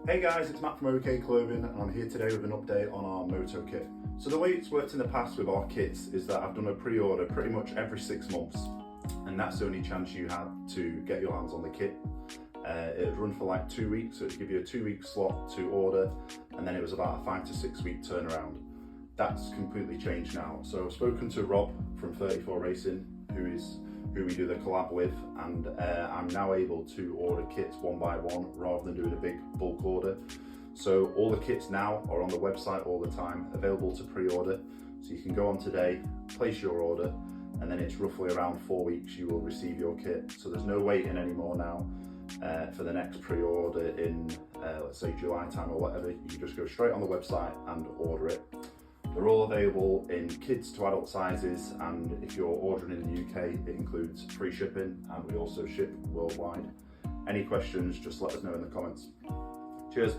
Hey guys, it's Matt from Owkay Clothing and I'm here today with an update on our Moto Kit. So the way it's worked in the past with our kits is that I've done a pre-order pretty much every 6 months, and that's the only chance you had to get your hands on the kit. It would run for like 2 weeks, so it would give you a 2-week slot to order, and then it was about a 5 to 6 week turnaround. That's completely changed now. So I've spoken to Rob from 34 Racing, who we do the collab with, and I'm now able to order kits one by one rather than doing a big bulk order. So all the kits now are on the website all the time, available to pre-order. So you can go on today, place your order, and then it's roughly around 4 weeks you will receive your kit. So there's no waiting anymore now for the next pre-order in let's say July time or whatever. You can just go straight on the website and order it. They're all available in kids to adult sizes, and if you're ordering in the UK, it includes free shipping, and we also ship worldwide. Any questions, just let us know in the comments. Cheers.